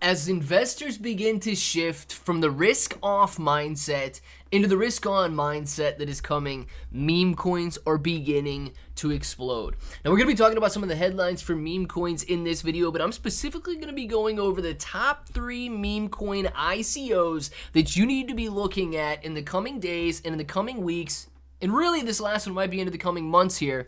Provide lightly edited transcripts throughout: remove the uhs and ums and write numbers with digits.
As investors begin to shift from the risk-off mindset into the risk-on mindset that is coming, meme coins are beginning to explode. Now, we're going to be talking about some of the headlines for meme coins in this video, but I'm specifically going to be going over the top 3 meme coin ICOs that you need to be looking at in the coming days and in the coming weeks, and really this last one might be into the coming months here,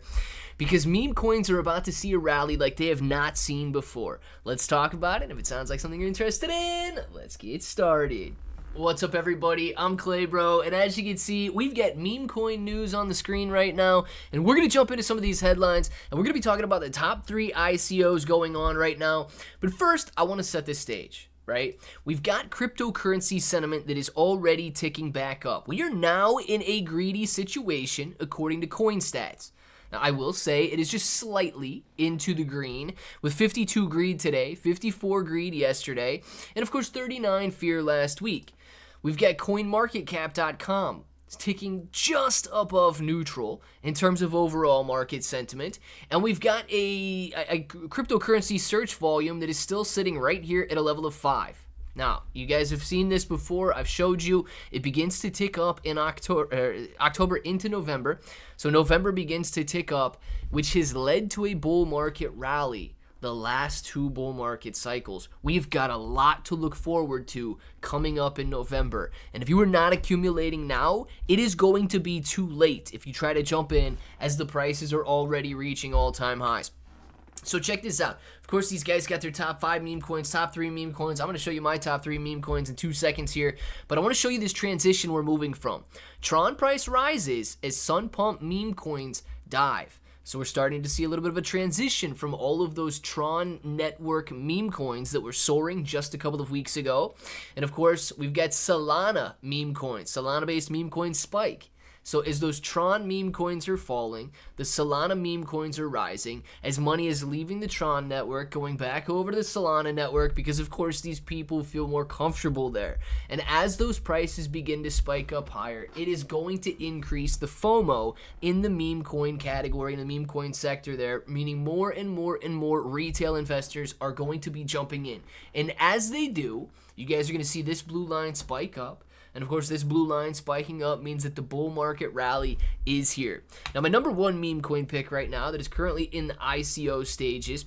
because meme coins are about to see a rally like they have not seen before. Let's talk about it. If it sounds like something you're interested in, let's get started. What's up, everybody? I'm Clay, bro, and as you can see, we've got meme coin news on the screen right now, and we're going to jump into some of these headlines, and we're going to be talking about the top 3 ICOs going on right now. But first, I want to set this stage. Right? We've got cryptocurrency sentiment that is already ticking back up. We are now in a greedy situation according to CoinStats. Now, I will say it is just slightly into the green with 52 greed today, 54 greed yesterday, and of course 39 fear last week. We've got coinmarketcap.com ticking just above neutral in terms of overall market sentiment, and we've got a cryptocurrency search volume that is still sitting right here at a level of 5. Now, you guys have seen this before. I've showed you it begins to tick up in October into November. So November begins to tick up, which has led to a bull market rally. The last 2 bull market cycles. We've got a lot to look forward to coming up in November. And if you are not accumulating now, it is going to be too late if you try to jump in as the prices are already reaching all-time highs. So check this out. Of course, these guys got their top 5 meme coins, top 3 meme coins. I'm going to show you my top 3 meme coins in 2 seconds here. But I want to show you this transition we're moving from. Tron price rises as Sun Pump meme coins dive. So we're starting to see a little bit of a transition from all of those Tron network meme coins that were soaring just a couple of weeks ago. And of course, we've got Solana meme coins, Solana-based meme coins spike. So as those Tron meme coins are falling, the Solana meme coins are rising, as money is leaving the Tron network, going back over to the Solana network, because of course these people feel more comfortable there. And as those prices begin to spike up higher, it is going to increase the FOMO in the meme coin category, in the meme coin sector there, meaning more and more and more retail investors are going to be jumping in. And as they do, you guys are going to see this blue line spike up. And of course, this blue line spiking up means that the bull market rally is here. Now, my number 1 meme coin pick right now that is currently in the ICO stages,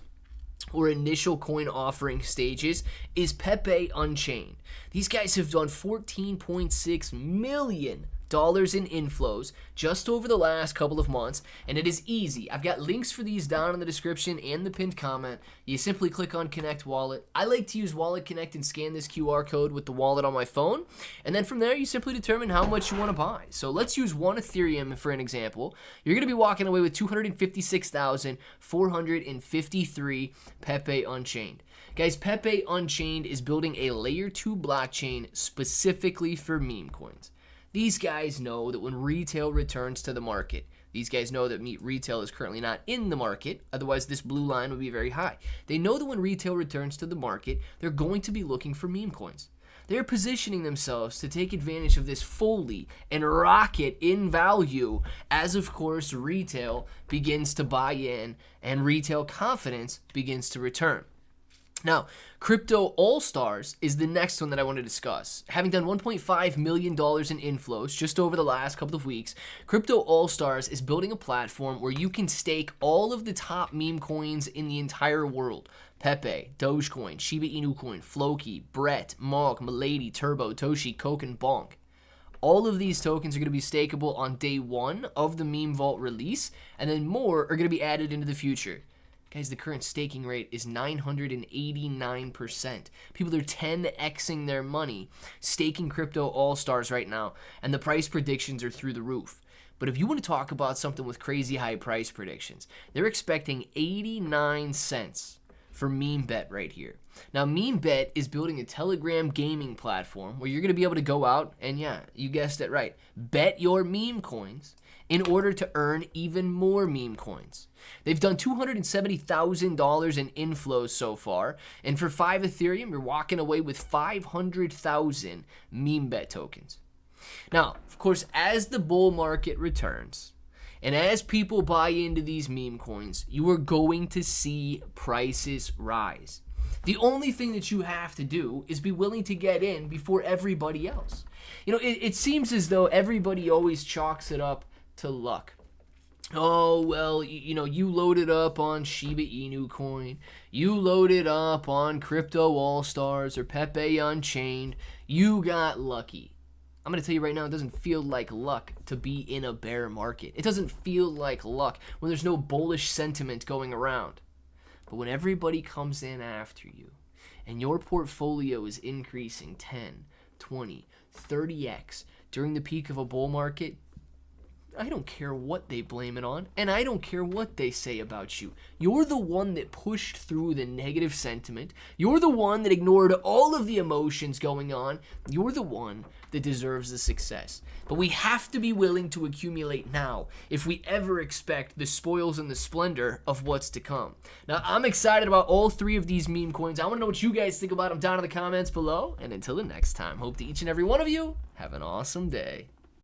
or initial coin offering stages, is Pepe Unchained. These guys have done $14.6 million in inflows just over the last couple of months, and it is easy. I've got links for these down in the description and the pinned comment. You simply click on Connect Wallet. I like to use Wallet Connect and scan this QR code with the wallet on my phone, and then from there you simply determine how much you want to buy. So let's use 1 Ethereum for an example. You're going to be walking away with 256,453 Pepe Unchained. Guys, Pepe Unchained is building a layer 2 blockchain specifically for meme coins. These guys know that when retail returns to the market, these guys know that retail is currently not in the market, otherwise this blue line would be very high. They know that when retail returns to the market, they're going to be looking for meme coins. They're positioning themselves to take advantage of this fully and rocket in value as, of course, retail begins to buy in and retail confidence begins to return. Now, Crypto All-Stars is the next one that I want to discuss. Having done $1.5 million in inflows just over the last couple of weeks, Crypto All-Stars is building a platform where you can stake all of the top meme coins in the entire world. Pepe, Dogecoin, Shiba Inu Coin, Floki, Brett, Mog, Milady, Turbo, Toshi, Coke, and Bonk. All of these tokens are going to be stakeable on day 1 of the Meme Vault release, and then more are going to be added into the future. Guys, the current staking rate is 989%. People are 10xing their money staking Crypto All-Stars right now, and the price predictions are through the roof. But if you want to talk about something with crazy high price predictions, they're expecting 89 cents for MemeBet right here. Now, MemeBet is building a Telegram gaming platform where you're going to be able to go out and, yeah, you guessed it right, bet your meme coins in order to earn even more meme coins. They've done $270,000 in inflows so far, and for 5 Ethereum, you're walking away with 500,000 MemeBet tokens. Now, of course, as the bull market returns, and as people buy into these meme coins, you are going to see prices rise. The only thing that you have to do is be willing to get in before everybody else. You know, it seems as though everybody always chalks it up to luck. Oh, well, you know, you loaded up on Shiba Inu coin. You loaded up on Crypto All-Stars or Pepe Unchained. You got lucky. I'm going to tell you right now, it doesn't feel like luck to be in a bear market. It doesn't feel like luck when there's no bullish sentiment going around. But when everybody comes in after you and your portfolio is increasing 10, 20, 30x during the peak of a bull market, I don't care what they blame it on, and I don't care what they say about you. You're the one that pushed through the negative sentiment. You're the one that ignored all of the emotions going on. You're the one that deserves the success. But we have to be willing to accumulate now if we ever expect the spoils and the splendor of what's to come. Now, I'm excited about all three of these meme coins. I want to know what you guys think about them down in the comments below. And until the next time, hope that each and every one of you have an awesome day.